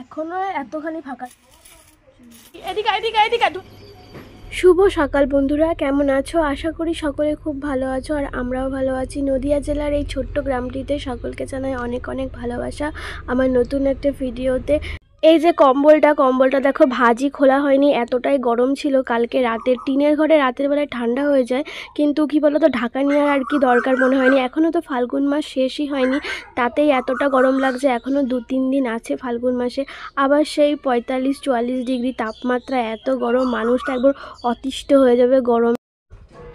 এখনো এতখানি ফাঁকা। এদিকে শুভ সকাল বন্ধুরা, কেমন আছো? আশা করি সকলে খুব ভালো আছো, আর আমরাও ভালো আছি। নদিয়া জেলার এই ছোট্ট গ্রামটিতে সকলকে জানাই অনেক অনেক ভালোবাসা আমার নতুন একটা ভিডিওতে। এই যে কম্বলটা দেখো ভাঁজই খোলা হয়নি, এতটাই গরম ছিল কালকে রাতে। টিনের ঘরে রাতের বেলায় ঠান্ডা হয়ে যায়, কিন্তু কি বলো তো, ঢাকা নেওয়ার আর কি দরকার মনে হয়নি। এখনও তো ফাল্গুন মাস শেষই হয়নি, তাতেই এতটা গরম লাগছে। এখনও 2-3 দিন আছে ফাল্গুন মাসে, আবার সেই 45-44 ডিগ্রি তাপমাত্রা। এত গরম, মানুষটা একবার অতিষ্ঠ হয়ে যাবে গরম।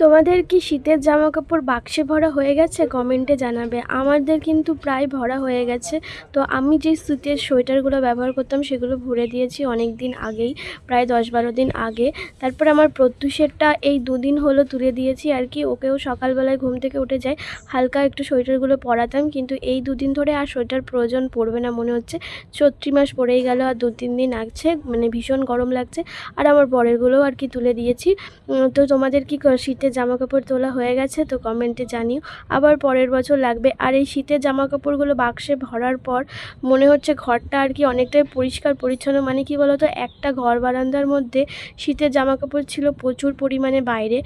তোমাদের কি শীতের জামা কাপড় বাক্সে ভরা হয়ে গেছে? কমেন্টে জানাবে। আমাদের কিন্তু প্রায় ভরা হয়ে গেছে। তো আমি যে শীতের সোয়েটারগুলো ব্যবহার করতাম সেগুলো ভরে দিয়েছি অনেক দিন আগেই, প্রায় 10-12 দিন আগে। তারপর আমার প্রত্যুষেরটা এই 2 দিন হলো তুলে দিয়েছি আর কি। ওকেও সকালবেলায় ঘুম থেকে উঠে যায়, হালকা একটু সোয়েটারগুলো পরাতাম, কিন্তু এই 2 দিন ধরে আর সোয়েটার প্রয়োজন পড়বে না মনে হচ্ছে। চৈত্র মাস পড়েই গেল, আর 2-3 দিন আছে, মানে ভীষণ গরম লাগছে। আর আমার বরেরগুলোও আর কি তুলে দিয়েছি। তো তোমাদের কি শীতের জামা কাপড় তোলা হয়ে গেছে? তো কমেন্টে জানিও, আবার পরের বছর লাগবে। আর এই শীতের জামা কাপড়গুলো বাক্সে ভরার পর মনে হচ্ছে ঘরটা আর কি অনেকটাই পরিষ্কার পরিচ্ছন্ন। মানে কি বলতো, একটা ঘর বারান্দার মধ্যে শীতের জামা কাপড় ছিল প্রচুর পরিমাণে বাইরে।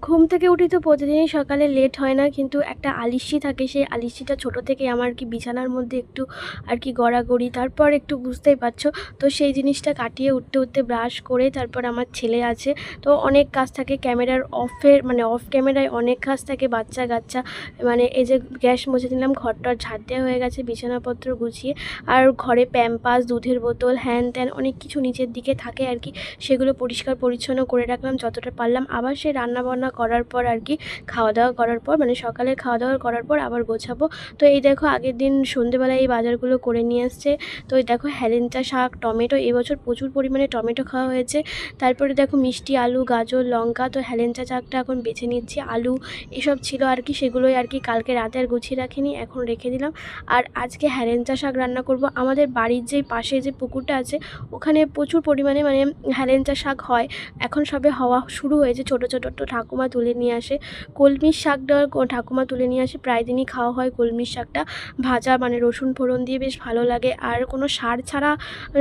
ঘুম থেকে উঠি তো প্রতিদিনই সকালে লেট হয় না, কিন্তু একটা আলিস্যি থাকে, সেই আলিস্যিটা ছোটো থেকে আমার কি বিছানার মধ্যে একটু আর কি গড়াগড়ি, তারপর একটু বুঝতেই পারছো। তো সেই জিনিসটা কাটিয়ে উঠতে উঠতে ব্রাশ করে তারপর আমার ছেলে আছে, তো অনেক কাজ থাকে ক্যামেরার অফ ক্যামেরায় অনেক কাজ থাকে, বাচ্চা কাচ্চা। মানে এই যে গ্যাস মুছে দিলাম, ঘরটার ঝাড় দেওয়া হয়ে গেছে, বিছানাপত্র গুছিয়ে, আর ঘরে প্যাম্পাস, দুধের বোতল, হ্যান ত্যান অনেক কিছু নিচের দিকে থাকে আর কি, সেগুলো পরিষ্কার পরিচ্ছন্ন করে রাখলাম যতটা পারলাম। আবার সে রান্নাবান্না করার পর আর কি, খাওয়া দাওয়া করার পর, মানে সকালের খাওয়া দাওয়া করার পর আবার গোছাবো। তো এই দেখো আগের দিন সন্ধেবেলায় এই বাজারগুলো করে নিয়ে আসছে। তো এই দেখো হেলেঞ্চা শাক, টমেটো, এবছর প্রচুর পরিমাণে টমেটো খাওয়া হয়েছে। তারপরে দেখো মিষ্টি আলু, গাজর, লঙ্কা। তো হেলেঞ্চা শাকটা এখন বেছে নিচ্ছি, আলু এসব ছিল আর কি, সেগুলোই আর কি কালকে রাতে আর গুছিয়ে রাখিনি, এখন রেখে দিলাম। আর আজকে হেলেঞ্চা শাক রান্না করব। আমাদের বাড়ির যে পাশে যে পুকুরটা আছে, ওখানে প্রচুর পরিমাণে মানে হেলেঞ্চা শাক হয়, এখন সবে হওয়া শুরু হয়েছে। ছোটো ছোটো তো ঠাকুমা তুলে নিয়ে আসে। কলমির শাকটা ঠাকুমা তুলে নিয়ে আসে, প্রায় দিনই খাওয়া হয় কলমির শাকটা ভাজা, মানে রসুন ফোড়ন দিয়ে বেশ ভালো লাগে। আর কোনো সার ছাড়া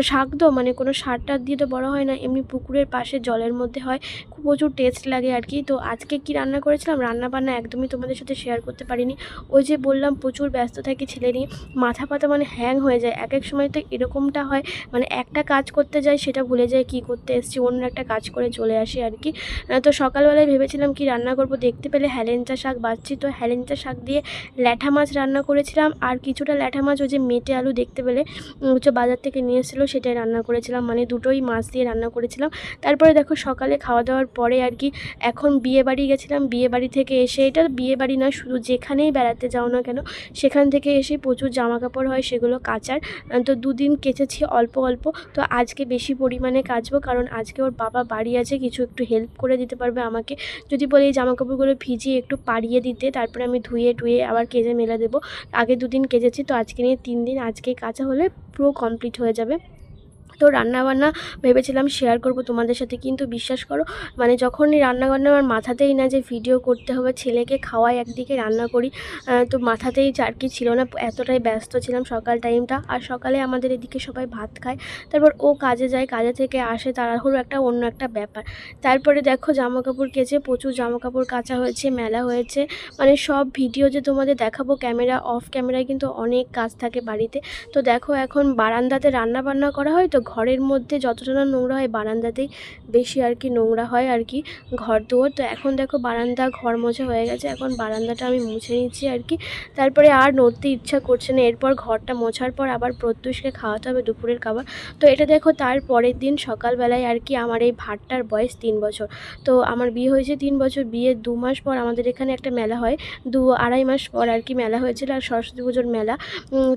শাক তো, মানে কোনো সার টার দিয়ে তো বড় হয় না, এমনি পুকুরের পাশে জলের মধ্যে হয়, খুব প্রচুর টেস্ট লাগে আর কি। তো আজকে কি রান্না করেছিলাম, রান্না বান্না একদমই তোমাদের সাথে শেয়ার করতে পারিনি। ওই যে বললাম প্রচুর ব্যস্ত থাকি ছেলে নিয়ে, মাথা পাতা মানে হ্যাং হয়ে যায়। এক এক সময় তো এরকমটা হয়, মানে একটা কাজ করতে যাই সেটা ভুলে যাই কি করতে এসেছি, অন্য একটা কাজ করে চলে আসি আর কি। তো সকালবেলায় ভেবেছিলাম কি রান্না করব, দেখতে পেলে হেলেঞ্চা শাক বাছছি, তো হেলেঞ্চা শাক দিয়ে ল্যাঠা মাছ রান্না করেছিলাম, আর কিছুটা ল্যাঠা মাছ ওই যে মেটে আলু দেখতে পেলে হচ্ছে বাজার থেকে নিয়ে এসেছিলো, সেটাই রান্না করেছিলাম, মানে দুটোই মাছ দিয়ে রান্না করেছিলাম। তারপরে দেখো সকালে খাওয়া দাওয়ার পরে আর কি এখন বিয়ে বাড়ি গেছিলাম, বিয়ে বাড়ি থেকে এসে, এটা বিয়ে বাড়ি না, শুধু যেখানেই বেড়াতে যাও না কেন সেখান থেকে এসে প্রচুর জামা কাপড় হয়, সেগুলো কাচার। তো 2 দিন কেচেছি অল্প অল্প, তো আজকে বেশি পরিমাণে কাচবো, কারণ আজকে ওর বাবা বাড়ি আছে, কিছু একটু হেল্প করে দিতে পারবে আমাকে। যদি বলে এই জামাকাপড়গুলো ভিজিয়ে একটু পাড়িয়ে দিতে, তারপরে আমি ধুয়ে টুয়ে আবার কেজে মেলে দেবো। আগে 2 দিন কেজেছি, তো আজকে নিয়ে 3 দিন, আজকেই কাচা হলে পুরো কমপ্লিট হয়ে যাবে। তো রান্নাবান্না ভেবেছিলাম শেয়ার করব তোমাদের সাথে, কিন্তু বিশ্বাস করো মানে যখনই রান্নাবান্না আমার মাথাতেই না যে ভিডিও করতে হবে, ছেলেকে খাওয়াই একদিকে রান্না করি, তো মাথাতেই আর কি ছিল না, এতটাই ব্যস্ত ছিলাম সকাল টাইমটা। আর সকালে আমাদের এদিকে সবাই ভাত খায়, তারপর ও কাজে যায়, কাজে থেকে আসে, তাড়াহুড়ো একটা অন্য একটা ব্যাপার। তারপরে দেখো জামাকাপড় কেচে, প্রচুর জামাকাপড় কাচা হয়েছে, মেলা হয়েছে, মানে সব ভিডিও যে তোমাদের দেখাবো ক্যামেরা অফ ক্যামেরায় কিন্তু অনেক কাজ থাকে বাড়িতে। তো দেখো এখন বারান্দাতে রান্না বান্না করা হয়, তো ঘরের মধ্যে যতটা না নোংরা হয় বারান্দাতেই বেশি আর কি নোংরা হয় আর কি, ঘর দুয়ার। তো এখন দেখো বারান্দা ঘর মোছা হয়ে গেছে, এখন বারান্দাটা আমি মুছে নিচ্ছি আর কি। তারপরে আর নড়তে ইচ্ছা করছে না, এরপর ঘরটা মোছার পর আবার প্রত্যুষকে খাওয়াতে হবে দুপুরের খাবার। তো এটা দেখো তার পরের দিন সকালবেলায় আর কি, আমার এই ভাতটার বয়স 3 বছর। তো আমার বিয়ে হয়েছে 3 বছর, বিয়ের 2 মাস পর আমাদের এখানে একটা মেলা হয়, 2-2.5 মাস পর আর কি মেলা হয়েছিল, আর সরস্বতী পুজোর মেলা।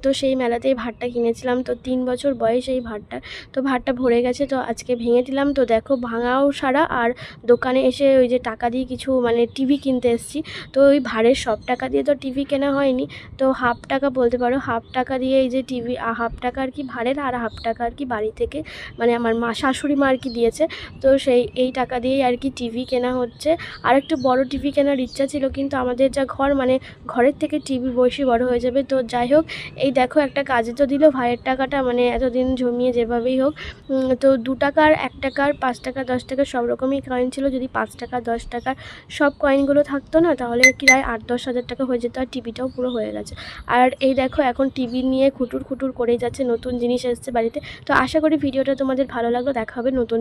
তো সেই মেলাতেই ভাতটা কিনেছিলাম, তো 3 বছর বয়স এই ভাতটা। তো ভাঁড়টা ভরে গেছে, তো আজকে ভেঙে দিলাম। তো দেখো ভাঙাও সারা, আর দোকানে এসে ওই যে টাকা দিয়ে কিছু মানে টিভি কিনতে এসেছি। তো ওই ভাঁড়ের সব টাকা দিয়ে তো টিভি কেনা হয়নি, তো হাফ টাকা বলতে পারো, হাফ টাকা দিয়ে এই যে টিভি, হাফ টাকা আর কি ভাঁড়ের, আর হাফ টাকা আর কি বাড়ি থেকে মানে আমার শাশুড়ি মা আর কি দিয়েছে। তো এই টাকা দিয়েই আর কি টিভি কেনা হচ্ছে। আর একটু বড় টিভি কেনার ইচ্ছা ছিল, কিন্তু আমাদের যা ঘর মানে ঘরের থেকে টিভি বেশি বড় হয়ে যাবে। তো যাই হোক, এই দেখো একটা কাজে তো দিল ভাইয়ের টাকাটা, মানে এতদিন জমিয়ে যেভাবেই হোক। তো 2 টাকার, 1 টাকার, 5 টাকা, 10 টাকা সব রকমই কয়েন ছিল। যদি 5 টাকা 10 টাকার সব কয়েনগুলো থাকতো না, তাহলে প্রায় 8-10 হাজার টাকা হয়ে যেত, আর টিভিটাও পুরো হয়ে গেছে। আর এই দেখো এখন টিভি নিয়ে খুটুর খুটুর করেই যাচ্ছে, নতুন জিনিস এসেছে বাড়িতে। তো আশা করি ভিডিওটা তোমাদের ভালো লাগলো। দেখা হবে নতুন